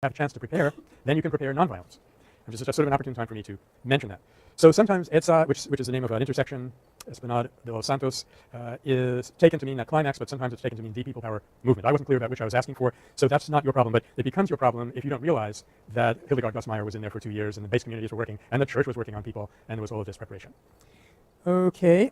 have a chance to prepare, then you can prepare nonviolence. Which is just sort of an opportune time for me to mention that. So sometimes ETSA, which is the name of an intersection, Esplanade de los Santos, is taken to mean that climax, but sometimes it's taken to mean the people power movement. I wasn't clear about which I was asking for, so that's not your problem, but it becomes your problem if you don't realize that Hildegard Gussmeier was in there for 2 years, and the base communities were working, and the church was working on people, and there was all of this preparation. Okay,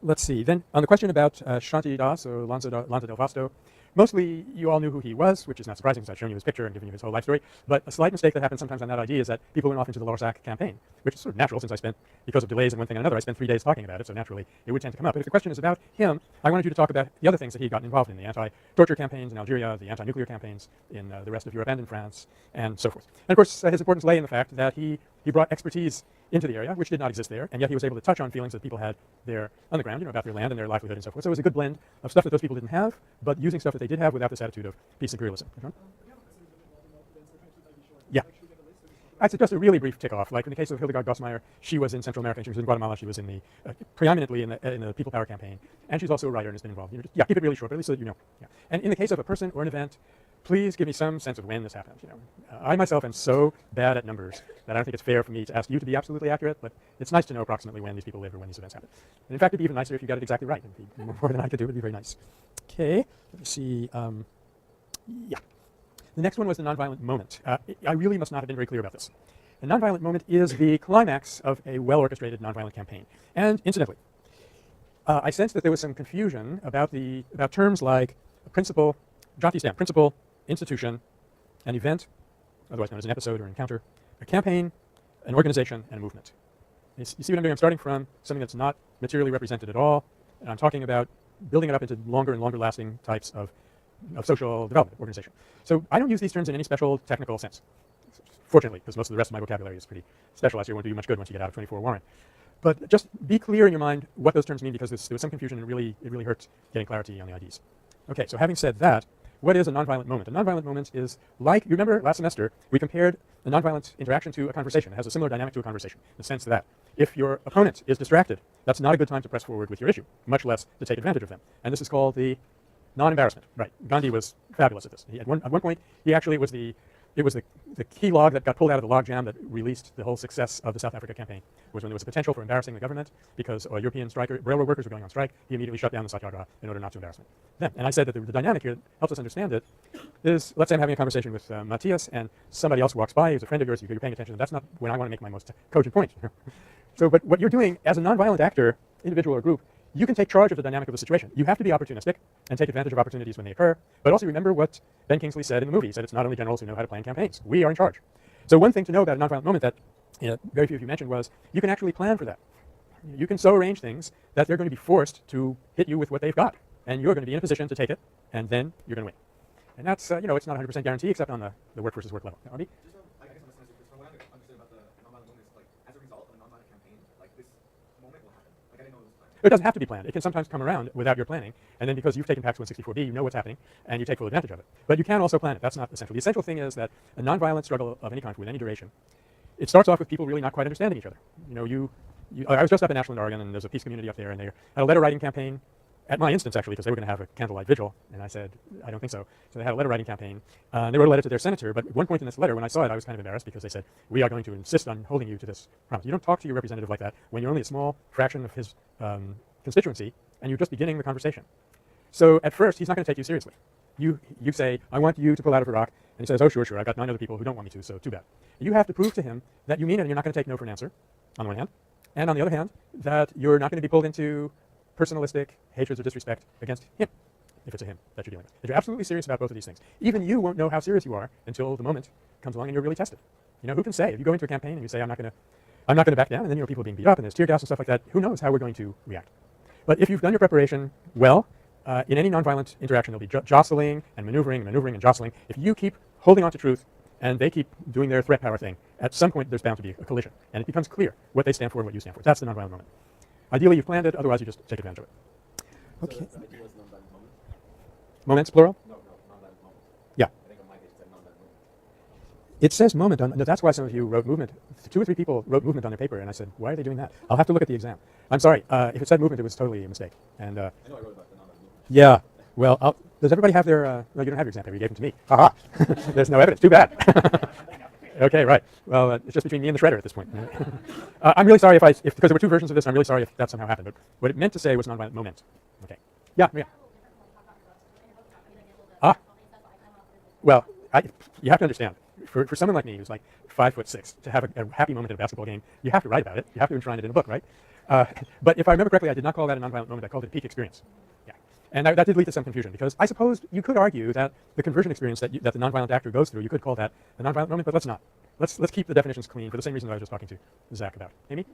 let's see. Then on the question about Shanti Das, or Lanza del Vasto, mostly you all knew who he was, which is not surprising because I've shown you his picture and given you his whole life story. But a slight mistake that happens sometimes on that idea is that people went off into the Lorsak campaign, which is sort of natural since I spent, because of delays and one thing and another, I spent 3 days talking about it, so naturally it would tend to come up. But if the question is about him, I wanted you to talk about the other things that he had gotten involved in, the anti-torture campaigns in Algeria, the anti-nuclear campaigns in the rest of Europe and in France, and so forth. And of course, his importance lay in the fact that he brought expertise into the area, which did not exist there, and yet he was able to touch on feelings that people had there on the ground, about their land and their livelihood and so forth. So it was a good blend of stuff that those people didn't have, but using stuff that they did have without this attitude of peace imperialism. Yeah. I said just a really brief tick-off. Like in the case of Hildegard Gussmeier, she was in Central America, and she was in Guatemala, she was in the preeminently in the People Power campaign, and she's also a writer and has been involved. Just, keep it really short, but at least so that you know. Yeah. And in the case of a person or an event, please give me some sense of when this happened. I myself am so bad at numbers that I don't think it's fair for me to ask you to be absolutely accurate, but it's nice to know approximately when these people lived or when these events happened. And in fact, it'd be even nicer if you got it exactly right. It'd be more than I could do. It'd be very nice. Okay, let me see. Yeah. The next one was the nonviolent moment. I really must not have been very clear about this. The nonviolent moment is the climax of a well-orchestrated nonviolent campaign. And incidentally, I sensed that there was some confusion about terms like principle, jot these down, principle, institution, an event, otherwise known as an episode or encounter, a campaign, an organization, and a movement. You see what I'm doing? I'm starting from something that's not materially represented at all, and I'm talking about building it up into longer and longer lasting types of social development organization. So I don't use these terms in any special technical sense, fortunately, because most of the rest of my vocabulary is pretty specialized. It won't do you much good once you get out of 24 Warren. But just be clear in your mind what those terms mean, because there was some confusion, and it really hurts getting clarity on the IDs. Okay, so having said that, what is a nonviolent moment? A nonviolent moment is like, you remember last semester, we compared a nonviolent interaction to a conversation. It has a similar dynamic to a conversation, in the sense that if your opponent is distracted, that's not a good time to press forward with your issue, much less to take advantage of them. And this is called the non-embarrassment. Right. Gandhi was fabulous at this. At one point, he actually was the key log that got pulled out of the log jam that released the whole success of the South Africa campaign, was when there was a potential for embarrassing the government because European railroad workers were going on strike. He immediately shut down the Satyagraha in order not to embarrass them. And I said that the dynamic here that helps us understand it is, let's say I'm having a conversation with Matthias, and somebody else walks by who's a friend of yours, you're paying attention, and that's not when I want to make my most cogent point. So, but what you're doing as a nonviolent actor, individual or group, you can take charge of the dynamic of the situation. You have to be opportunistic and take advantage of opportunities when they occur, but also remember what Ben Kingsley said in the movie. He said it's not only generals who know how to plan campaigns. We are in charge. So one thing to know about a nonviolent moment that very few of you mentioned was you can actually plan for that. You can so arrange things that they're going to be forced to hit you with what they've got, and you're going to be in a position to take it, and then you're going to win. And that's, it's not 100% guarantee, except on the work versus work level. Arby? It doesn't have to be planned. It can sometimes come around without your planning, and then because you've taken PAX 164B, you know what's happening, and you take full advantage of it. But you can also plan it. That's not essential. The essential thing is that a nonviolent struggle of any kind with any duration, it starts off with people really not quite understanding each other. I was just up in Ashland, Oregon, and there's a peace community up there, and they had a letter writing campaign at my instance, actually, because they were going to have a candlelight vigil, and I said, I don't think so. So they had a letter writing campaign. They wrote a letter to their senator, but at one point in this letter, when I saw it, I was kind of embarrassed because they said, we are going to insist on holding you to this promise. You don't talk to your representative like that when you're only a small fraction of his constituency, and you're just beginning the conversation. So at first, he's not going to take you seriously. You say, I want you to pull out of Iraq, and he says, oh, sure, I've got 9 other people who don't want me to, so too bad. You have to prove to him that you mean it, and you're not going to take no for an answer, on the one hand, and on the other hand, that you're not going to be pulled into personalistic hatreds or disrespect against him, if it's a him that you're dealing with. That you're absolutely serious about both of these things. Even you won't know how serious you are until the moment comes along and you're really tested. Who can say? If you go into a campaign and you say, I'm not going to back down, and then people are being beat up and there's tear gas and stuff like that, who knows how we're going to react. But if you've done your preparation well, in any nonviolent interaction, there'll be jostling and maneuvering and jostling. If you keep holding on to truth and they keep doing their threat power thing, at some point there's bound to be a collision, and it becomes clear what they stand for and what you stand for. That's the nonviolent moment. Ideally, you've planned it. Otherwise, you just take advantage of it. Okay. So moments, plural? No, nonviolent moment. Yeah. I think on my page it said nonviolent moment. It says moment. That's why some of you wrote movement. 2 or 3 people wrote movement on their paper, and I said, why are they doing that? I'll have to look at the exam. I'm sorry. If it said movement, it was totally a mistake. And I know I wrote about the nonviolent movement. Yeah. Well, Does everybody have their, no, you don't have your exam paper, you gave them to me. Haha. There's no evidence, too bad. Okay, right. Well, it's just between me and the shredder at this point. I'm really sorry because there were two versions of this, I'm really sorry if that somehow happened, but what it meant to say was nonviolent moment. Okay. Yeah, yeah. Ah. Well, you have to understand, for someone like me who's like 5'6", to have a happy moment at a basketball game, you have to write about it. You have to enshrine it in a book, right? But if I remember correctly, I did not call that a nonviolent moment. I called it a peak experience. Yeah, and that did lead to some confusion because I suppose you could argue that the conversion experience that the nonviolent actor goes through, you could call that a nonviolent moment, but let's not. Let's keep the definitions clean for the same reason that I was just talking to Zach about. Amy?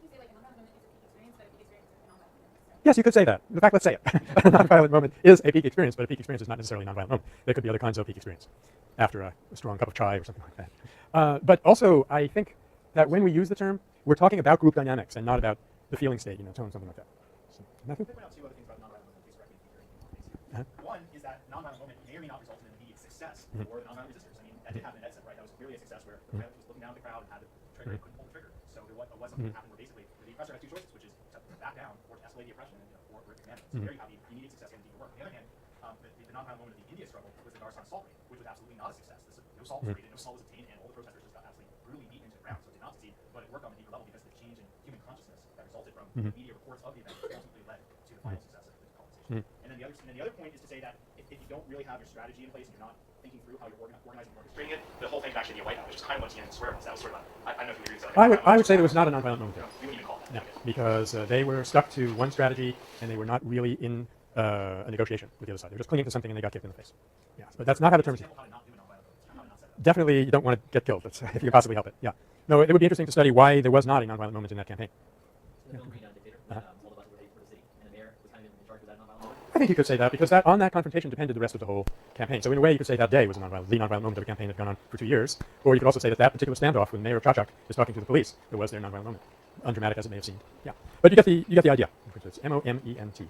Yes, you could say that. In fact, let's say it. A nonviolent moment is a peak experience, but a peak experience is not necessarily a nonviolent moment. There could be other kinds of peak experience after a strong cup of chai or something like that. But also, I think that when we use the term, we're talking about group dynamics and not about the feeling state, tone, something like that. So, nothing? Point out two other things about nonviolent moment that please correct me if you One is that nonviolent moment may or may not result in an immediate success for the nonviolent resistors. I mean, that did happen in Edson, right? That was clearly a success where the pilot was looking down at the crowd and had the trigger, couldn't pull the trigger. So it was something that happened where basically the oppressor had two choices, which is to back down or to escalate the oppression and or to command it. So there you have the immediate success and the work. On the other hand, the nonviolent moment of the India struggle was the Darsan salt raid, which was absolutely not a success. No salt was raided, no salt was obtained, and all the protesters just got absolutely brutally beaten into the ground. So it did not succeed, but it worked on a deeper level because the change in human consciousness that resulted from the media reports of the event ultimately led to the final success of the colonization. And then the other point is to say that if you don't really have your strategy in place and you're not thinking through how you're organizing and orchestrating it, the whole thing back should be a whiteout, which is kind of what Tiananmen Square was. That was sort of I don't know if you agree with that. I would say there was not a nonviolent moment there. We wouldn't even call it that. No, because they were stuck to one strategy and they were not really in a negotiation with the other side. They were just clinging to something and they got kicked in the face. Yeah, but that's not how the terms. Definitely, you don't want to get killed if you can possibly help it. Yeah. No, it would be interesting to study why there was not a nonviolent moment in that campaign. I think you could say that because on that confrontation depended the rest of the whole campaign. So in a way, you could say that day was the nonviolent moment of a campaign that had gone on for 2 years. Or you could also say that particular standoff when Mayor Chachak is talking to the police, there was their nonviolent moment, undramatic as it may have seemed. Yeah, but you get the idea. It's moment.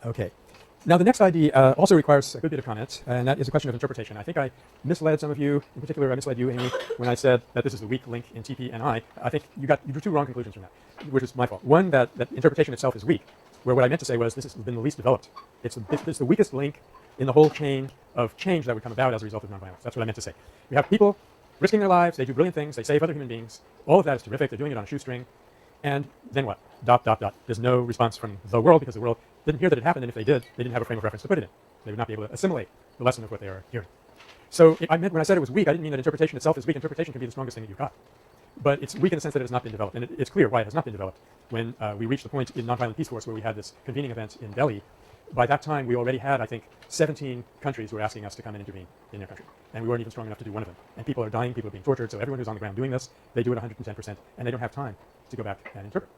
Okay. Now the next ID also requires a good bit of comment, and that is a question of interpretation. I think I misled some of you, in particular I misled you, Amy, when I said that this is the weak link in TP and I. I think you drew two wrong conclusions from that, which is my fault. One, that interpretation itself is weak, where what I meant to say was this has been the least developed. It's the weakest link in the whole chain of change that would come about as a result of nonviolence. That's what I meant to say. We have people risking their lives, they do brilliant things, they save other human beings. All of that is terrific, they're doing it on a shoestring. And then what? ... There's no response from the world because the world didn't hear that it happened, and if they did, they didn't have a frame of reference to put it in. They would not be able to assimilate the lesson of what they are hearing. So when I said it was weak, I didn't mean that interpretation itself is weak. Interpretation can be the strongest thing that you've got. But it's weak in the sense that it has not been developed. And it's clear why it has not been developed. When we reached the point in Nonviolent Peace Force where we had this convening event in Delhi, by that time we already had, I think, 17 countries were asking us to come and intervene in their country. And we weren't even strong enough to do one of them. And people are dying, people are being tortured, so everyone who's on the ground doing this, they do it 110%, and they don't have time to go back and interpret.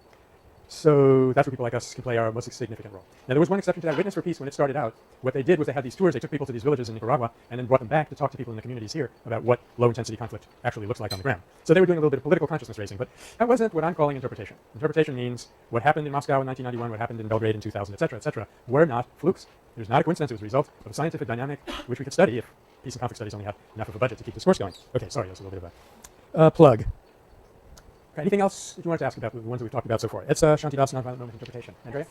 So that's where people like us can play our most significant role. Now there was one exception to that. Witness for Peace, when it started out, what they did was they had these tours. They took people to these villages in Nicaragua and then brought them back to talk to people in the communities here about what low-intensity conflict actually looks like on the ground. So they were doing a little bit of political consciousness raising, but that wasn't what I'm calling interpretation. Interpretation means what happened in Moscow in 1991, what happened in Belgrade in 2000, etc., were not flukes. It was not a coincidence. It was a result of a scientific dynamic which we could study if peace and conflict studies only had enough of a budget to keep this course going. Okay, sorry, that's a little bit of a plug. Okay, anything else that you wanted to ask about the ones that we've talked about so far? It's Shantidas nonviolent moment interpretation. Andrea?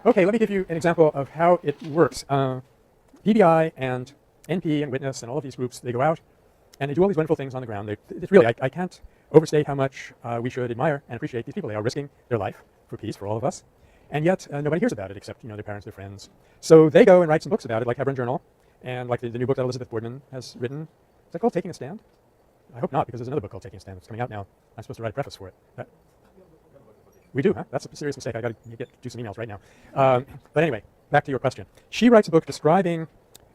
Okay, let me give you an example of how it works. PBI and NP and Witness and all of these groups, they go out and they do all these wonderful things on the ground. It's really, I can't overstate how much we should admire and appreciate these people. They are risking their life for peace for all of us. And yet nobody hears about it except their parents, their friends. So they go and write some books about it, like Hebron Journal, and like the new book that Elizabeth Boardman has written. Is that called Taking a Stand? I hope not, because there's another book called Taking a Stand that's coming out now. I'm supposed to write a preface for it. We do, huh? That's a serious mistake. I got to do some emails right now. But anyway, back to your question. She writes a book describing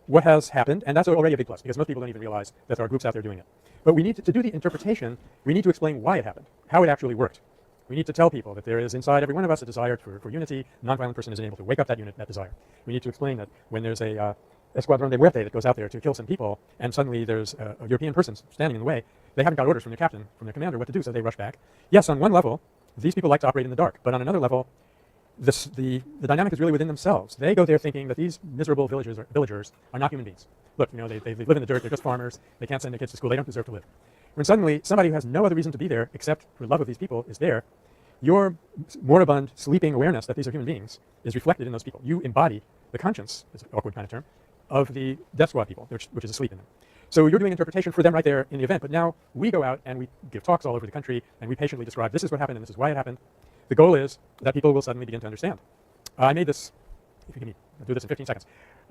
what has happened, and that's already a big plus, because most people don't even realize that there are groups out there doing it. But we need to do the interpretation, we need to explain why it happened, how it actually worked. We need to tell people that there is inside every one of us a desire for unity. A nonviolent person is able to wake up that desire. We need to explain that when there's a Escuadrón de Muerte that goes out there to kill some people, and suddenly there's a European person standing in the way, they haven't got orders from their captain, from their commander, what to do, so they rush back. Yes, on one level, these people like to operate in the dark, but on another level, the dynamic is really within themselves. They go there thinking that these miserable villagers are not human beings. Look, they live in the dirt, they're just farmers, they can't send their kids to school, they don't deserve to live. When suddenly somebody who has no other reason to be there except for love of these people is there, your moribund, sleeping awareness that these are human beings is reflected in those people. You embody the conscience, is an awkward kind of term, of the death squad people, which is asleep in them. So you're doing interpretation for them right there in the event, but now we go out and we give talks all over the country and we patiently describe this is what happened and this is why it happened. The goal is that people will suddenly begin to understand. I made this, if you give me, I'll do this in 15 seconds.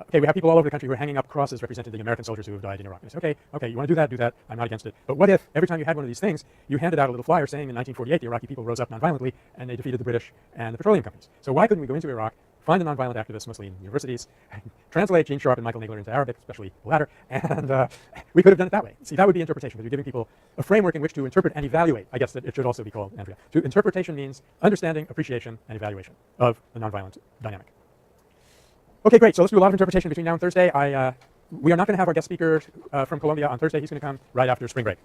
Okay, we have people all over the country who are hanging up crosses representing the American soldiers who have died in Iraq. And I say, okay, you want to do that, I'm not against it. But what if every time you had one of these things, you handed out a little flyer saying in 1948 the Iraqi people rose up nonviolently and they defeated the British and the petroleum companies. So why couldn't we go into Iraq, find the nonviolent activists, mostly in universities, translate Gene Sharp and Michael Nagler into Arabic, especially the latter, and we could have done it that way. See, that would be interpretation, because you're giving people a framework in which to interpret and evaluate. I guess that it should also be called, Andrea. Interpretation means understanding, appreciation, and evaluation of the nonviolent dynamic. Okay, great. So let's do a lot of interpretation between now and Thursday. We are not going to have our guest speaker from Colombia on Thursday. He's going to come right after spring break.